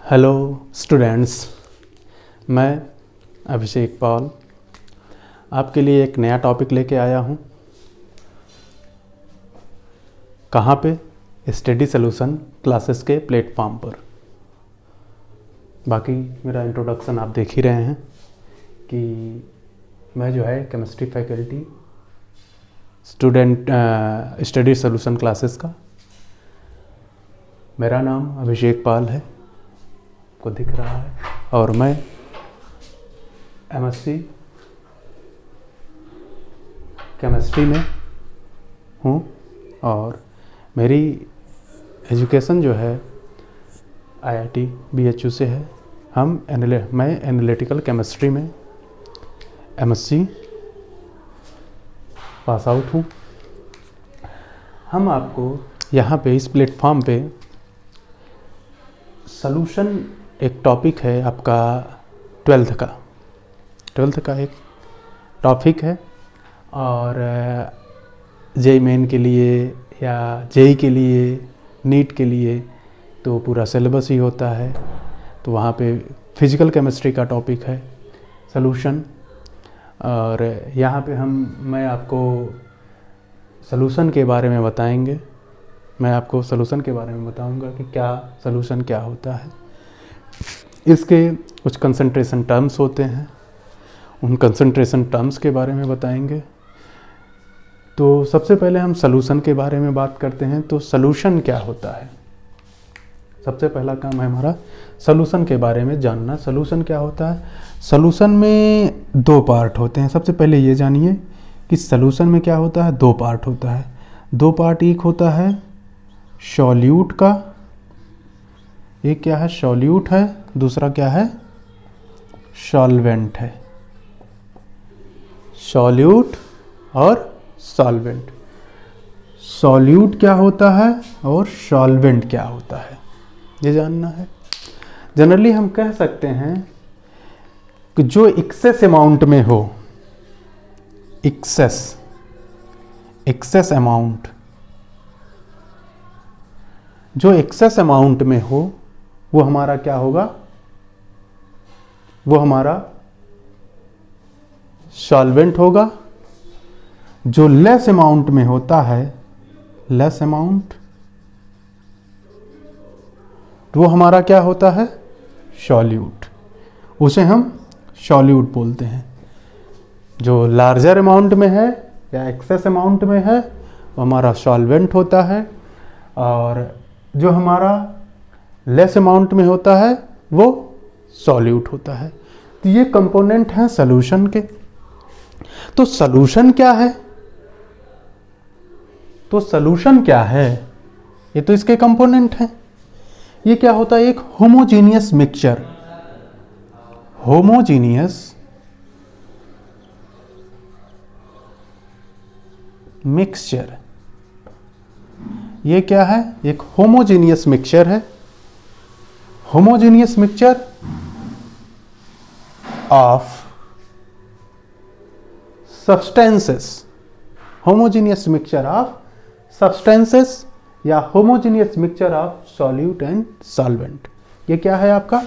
Hello students, मैं अभिषेक Paul आपके लिए एक नया टॉपिक लेके आया हूँ। कहाँ पे? स्टडी सॉल्यूशन क्लासेस के प्लेटफॉर्म पर। बाकी मेरा इंट्रोडक्शन आप देख ही रहे हैं कि मैं जो है chemistry faculty student study solution classes का। मेरा नाम अभिषेक पाल है, को दिख रहा है, और मैं एमएससी केमिस्ट्री में हूँ और मेरी एजुकेशन जो है आईआईटी बीएचयू से है। मैं एनालिटिकल केमिस्ट्री में एमएससी पास आउट हूँ। हम आपको यहाँ पे इस प्लेटफॉर्म पे सॉल्यूशन एक टॉपिक है आपका 12th का एक टॉपिक है, और जेई मेन के लिए या जेई के लिए, नीट के लिए तो पूरा सिलेबस ही होता है। तो वहाँ पे फिजिकल केमिस्ट्री का टॉपिक है सॉल्यूशन, और यहाँ पे मैं आपको सॉल्यूशन के बारे में बताएंगे। मैं आपको सॉल्यूशन के बारे में बताऊंगा कि क्या सॉल्यूशन क्या होता है। इसके कुछ कंसंट्रेशन टर्म्स होते हैं, उन कंसंट्रेशन टर्म्स के बारे में बताएंगे। तो सबसे पहले हम सॉल्यूशन के बारे में बात करते हैं। तो सॉल्यूशन क्या होता है? सबसे पहला काम है हमारा सॉल्यूशन के बारे में जानना। सॉल्यूशन क्या होता है? सॉल्यूशन में दो पार्ट होते हैं। सबसे पहले ये जानिए कि सॉल्यूशन में क्या होता है। दो पार्ट होता है। दो पार्ट, एक होता है सॉल्यूट का, एक क्या है सॉल्यूट है, दूसरा क्या है सॉल्वेंट है। सॉल्यूट और सॉल्वेंट। सॉल्यूट क्या होता है और सॉल्वेंट क्या होता है, ये जानना है। जनरली हम कह सकते हैं कि जो एक्सेस अमाउंट में हो, एक्सेस अमाउंट, जो एक्सेस अमाउंट में हो वो हमारा क्या होगा? वो हमारा सॉल्वेंट होगा। जो लेस अमाउंट में होता है, लेस अमाउंट, वो हमारा क्या होता है? सॉल्यूट। उसे हम सॉल्यूट बोलते हैं। जो लार्जर अमाउंट में है या एक्सेस अमाउंट में है वो हमारा सॉल्वेंट होता है, और जो हमारा लेस अमाउंट में होता है वो सॉल्यूट होता है। तो ये कंपोनेंट हैं सॉल्यूशन के। तो सॉल्यूशन क्या है? तो सॉल्यूशन क्या है? ये तो इसके कंपोनेंट हैं। ये क्या होता है? एक होमोजीनियस मिक्सचर। होमोजीनियस मिक्सचर, ये क्या है? एक होमोजीनियस मिक्सचर है। Homogeneous mixture of substances. Homogeneous mixture of substances या homogeneous mixture of solute and solvent. ये क्या है आपका?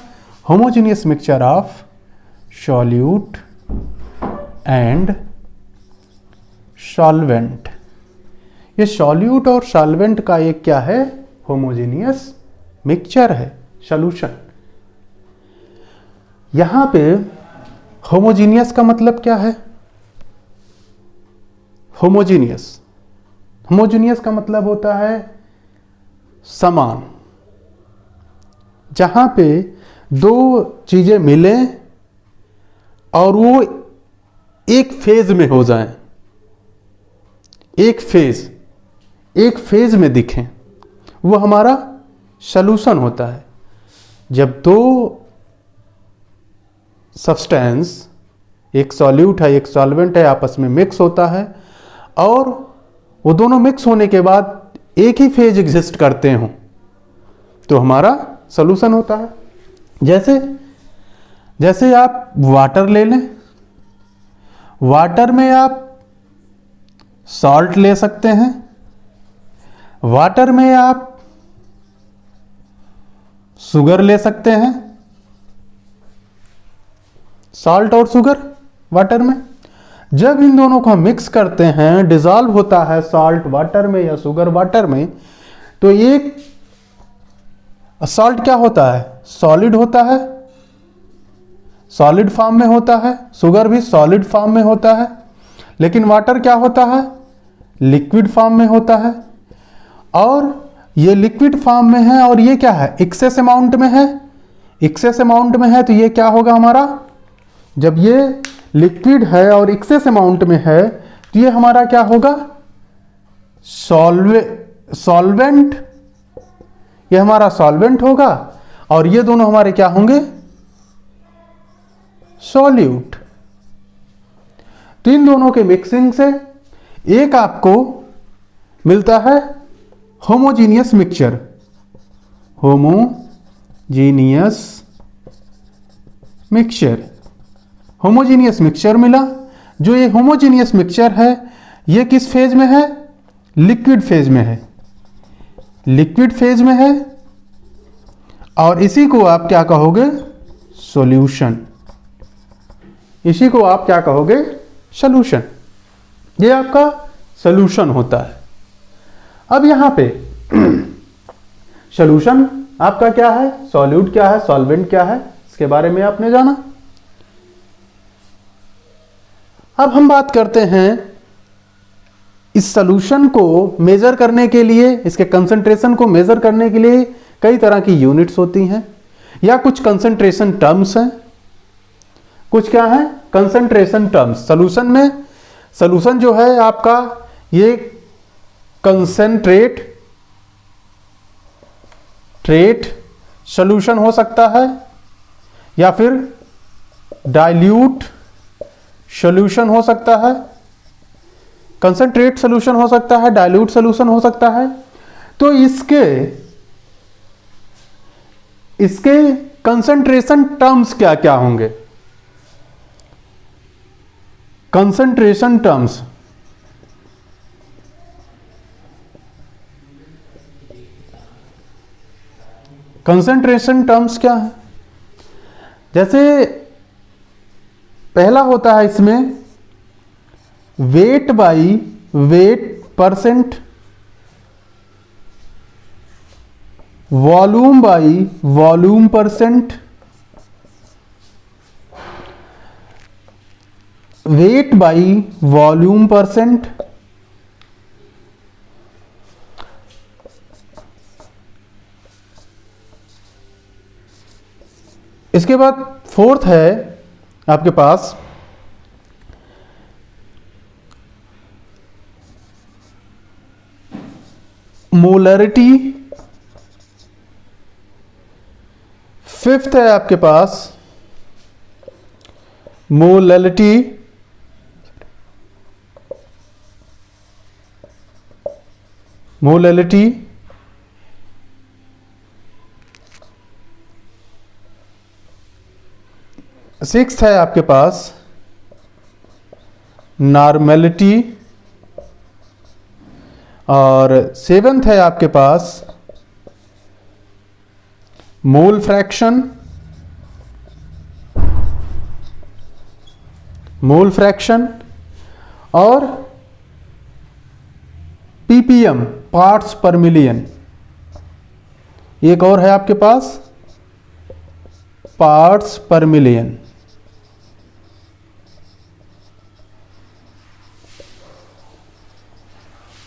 Homogeneous mixture of solute and solvent. ये सॉल्यूट और सॉल्वेंट का एक क्या है? होमोजीनियस मिक्सचर है, सॉल्यूशन। यहां पे होमोजीनियस का मतलब क्या है? होमोजीनियस का मतलब होता है समान। जहां पे दो चीजें मिलें और वो एक फेज में हो जाएं, एक फेज में दिखें, वो हमारा सॉल्यूशन होता है। जब दो सब्सटेंस, एक सॉल्यूट है एक सॉल्वेंट है, आपस में मिक्स होता है और वो दोनों मिक्स होने के बाद एक ही फेज एग्जिस्ट करते हों, तो हमारा सॉल्यूशन होता है। जैसे आप वाटर ले लें, वाटर में आप सॉल्ट ले सकते हैं, वाटर में आप शुगर ले सकते हैं, सॉल्ट और शुगर वाटर में। जब इन दोनों को हम मिक्स करते हैं, डिजॉल्व होता है सॉल्ट वाटर में या शुगर वाटर में, तो एक सॉल्ट क्या होता है, सॉलिड होता है, सॉलिड फॉर्म में होता है, शुगर भी सॉलिड फॉर्म में होता है, लेकिन वाटर क्या होता है, लिक्विड फॉर्म में होता है। और ये लिक्विड फॉर्म में है और ये क्या है, एक्सेस अमाउंट में है, एक्सेस अमाउंट में है, तो ये क्या होगा हमारा, जब ये लिक्विड है और एक्सेस अमाउंट में है तो ये हमारा क्या होगा, सॉल्वेंट, ये हमारा सॉल्वेंट होगा, और ये दोनों हमारे क्या होंगे, सॉल्यूट। तो इन दोनों के मिक्सिंग से एक आपको मिलता है homogeneous mixture, homogeneous mixture, homogeneous mixture मिला। जो ये होमोजीनियस मिक्सचर है ये किस फेज में है, लिक्विड फेज में है, लिक्विड फेज में है, और इसी को आप क्या कहोगे, सॉल्यूशन, इसी को आप क्या कहोगे, सॉल्यूशन। ये आपका सॉल्यूशन होता है। अब यहां पे सॉल्यूशन आपका क्या है, सॉल्यूट क्या है, सॉल्वेंट क्या है, इसके बारे में आपने जाना। अब हम बात करते हैं इस सॉल्यूशन को मेजर करने के लिए, इसके कंसंट्रेशन को मेजर करने के लिए कई तरह की यूनिट्स होती हैं या कुछ कंसंट्रेशन टर्म्स हैं। कुछ क्या है, कंसंट्रेशन टर्म्स। सॉल्यूशन में, सॉल्यूशन जो है आपका ये कंसंट्रेट सॉल्यूशन हो सकता है या फिर डाइल्यूट सॉल्यूशन हो सकता है, कंसंट्रेट सॉल्यूशन हो सकता है, डाइल्यूट सॉल्यूशन हो सकता है। तो इसके कंसंट्रेशन टर्म्स क्या क्या होंगे, कंसंट्रेशन टर्म्स, कंसंट्रेशन टर्म्स क्या है, जैसे पहला होता है इसमें wait by weight percent, volume by volume percent, weight by volume percent, इसके बाद फोर्थ है आपके पास मोलरिटी, फिफ्थ है आपके पास मोलरिटी, मोलरिटी, सिक्स्थ है आपके पास नॉर्मेलिटी, और सेवेंथ है आपके पास मोल फ्रैक्शन, मोल फ्रैक्शन, और पीपीएम पार्ट्स पर मिलियन। एक और है आपके पास पार्ट्स पर मिलियन।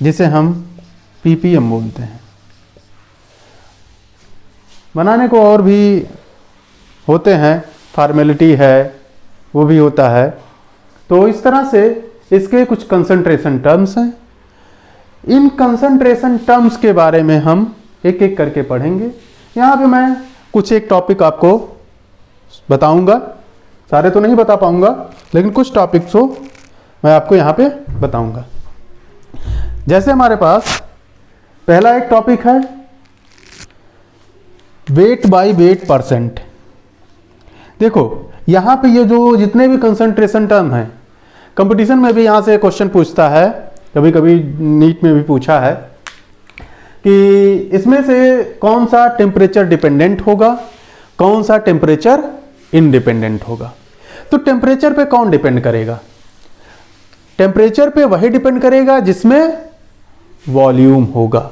जिसे हम पीपीएम बोलते हैं। बनाने को और भी होते हैं, फॉर्मेलिटी है वो भी होता है। तो इस तरह से इसके कुछ कंसंट्रेशन टर्म्स हैं। इन कंसंट्रेशन टर्म्स के बारे में हम एक एक करके पढ़ेंगे। यहाँ पे मैं कुछ एक टॉपिक आपको बताऊंगा, सारे तो नहीं बता पाऊंगा लेकिन कुछ टॉपिक्स को मैं आपको यहाँ पे बताऊंगा। जैसे हमारे पास पहला एक टॉपिक है वेट बाय वेट परसेंट। देखो यहाँ पे ये जो जितने भी कंसंट्रेशन टर्म हैं, कंपटीशन में भी यहाँ से क्वेश्चन पूछता है, कभी कभी नीट में भी पूछा है कि इसमें से कौन सा टेम्परेचर डिपेंडेंट होगा, कौन सा टेम्परेचर इंडिपेंडेंट होगा। तो टेम्परेचर पे कौन डिपेंड करेगा? टेम्परेचर पे वही डिपेंड करेगा जिसमें वॉल्यूम होगा।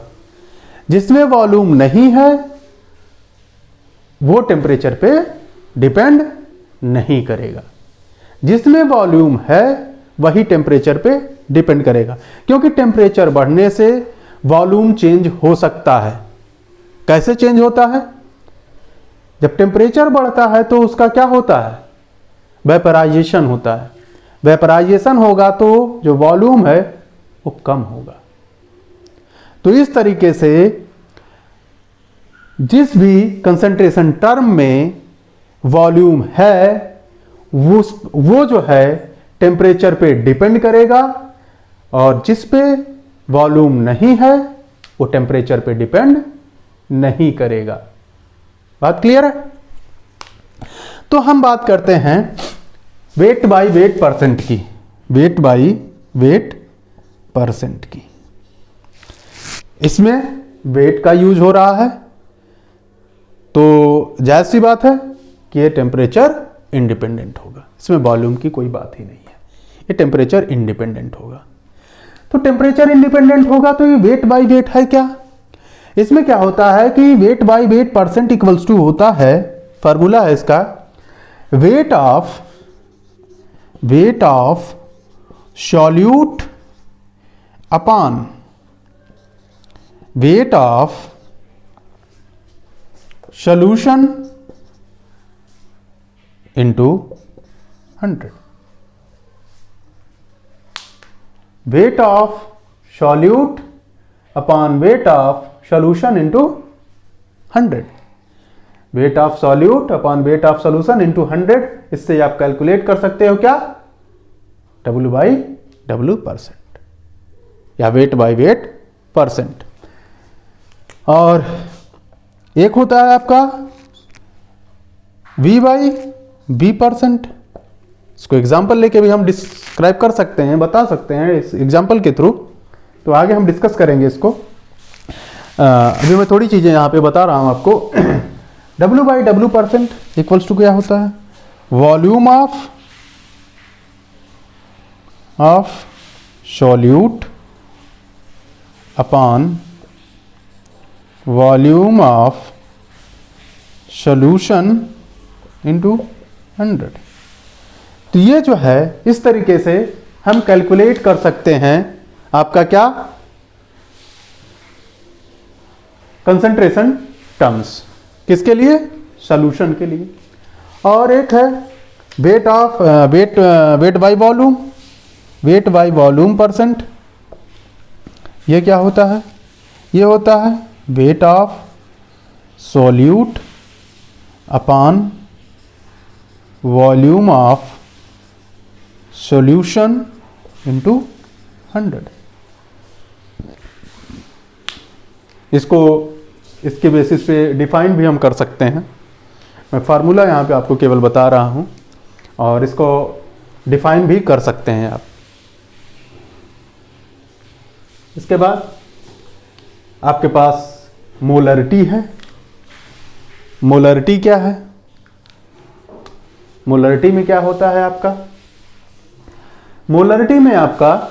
जिसमें वॉल्यूम नहीं है वो टेम्परेचर पे डिपेंड नहीं करेगा। जिसमें वॉल्यूम है वही टेम्परेचर पे डिपेंड करेगा, क्योंकि टेम्परेचर बढ़ने से वॉल्यूम चेंज हो सकता है। कैसे चेंज होता है? जब टेम्परेचर बढ़ता है तो उसका क्या होता है? वेपराइजेशन होता है। वेपराइजेशन होगा तो जो वॉल्यूम है वो कम होगा। तो इस तरीके से जिस भी कंसंट्रेशन टर्म में वॉल्यूम है वो जो है टेम्परेचर पे डिपेंड करेगा, और जिस पे वॉल्यूम नहीं है वो टेम्परेचर पे डिपेंड नहीं करेगा। बात क्लियर है? तो हम बात करते हैं वेट बाय वेट परसेंट की। वेट बाय वेट परसेंट की। इसमें वेट का यूज हो रहा है, तो जायज सी बात है कि ये टेम्परेचर इंडिपेंडेंट होगा। इसमें वॉल्यूम की कोई बात ही नहीं है, ये टेम्परेचर इंडिपेंडेंट होगा। तो टेम्परेचर इंडिपेंडेंट होगा तो ये वेट बाय वेट है क्या? इसमें क्या होता है कि weight by weight percent equals to होता है, फार्मूला है इसका, weight of solute upon weight of solution into 100। Weight of solute upon weight of solution into 100। Weight of solute upon weight of solution into 100। इससे आप calculate कर सकते हो क्या? W बाई W परसेंट, या वेट बाई वेट परसेंट। और एक होता है आपका V बाई V परसेंट। इसको एग्जाम्पल लेके भी हम डिस्क्राइब कर सकते हैं, बता सकते हैं इस एग्जाम्पल के थ्रू। तो आगे हम डिस्कस करेंगे इसको। अभी मैं थोड़ी चीज़ें यहाँ पे बता रहा हूँ आपको। W by W percent equals to क्या होता है? Volume of solute upon volume of solution into 100। तो ये जो है इस तरीके से हम कैलकुलेट कर सकते हैं आपका क्या? Concentration terms. किसके लिए? सॉल्यूशन के लिए। और एक है weight by volume, weight by volume percent. ये क्या होता है? ये होता है wait of solute upon volume of solution into 100। इसको इसके बेसिस पे डिफाइन भी हम कर सकते हैं। मैं फार्मूला यहाँ पे आपको केवल बता रहा हूँ, और इसको डिफाइन भी कर सकते हैं आप। इसके बाद आपके पास मोलरिटी है। मोलरिटी क्या है? मोलरिटी में क्या होता है आपका? मोलरिटी में आपका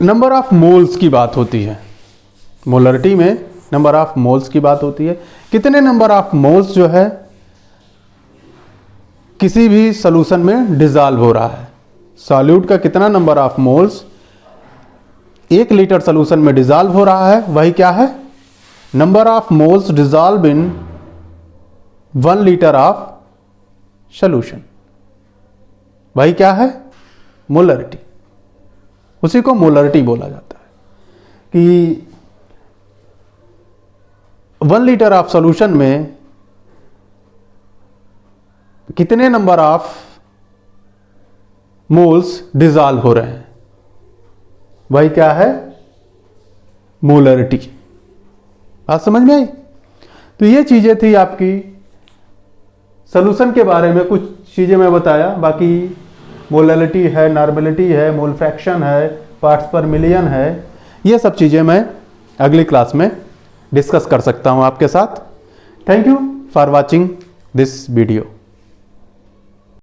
नंबर ऑफ मोल्स की बात होती है। मोलरिटी में नंबर ऑफ मोल्स की बात होती है। कितने नंबर ऑफ मोल्स जो है किसी भी सॉल्यूशन में डिसॉल्व हो रहा है। सॉल्यूट का कितना number of moles 1 litre solution में डिसॉल्व हो रहा है, वही क्या है? Number of moles dissolve in 1 litre of solution, वही क्या है? मोलरिटी। उसी को मोलरिटी बोला जाता है कि 1 लीटर ऑफ सॉल्यूशन में कितने नंबर ऑफ मोल्स डिसॉल्व हो रहे हैं, वही क्या है? मोलरिटी। बात समझ में आई? तो ये चीजें थी आपकी सॉल्यूशन के बारे में, कुछ चीजें मैं बताया। बाकी मोलैलिटी है, नॉर्मेलिटी है, मोल फ्रैक्शन है, पार्ट्स पर मिलियन है, ये सब चीज़ें मैं अगली क्लास में डिस्कस कर सकता हूँ आपके साथ। Thank you for watching this video.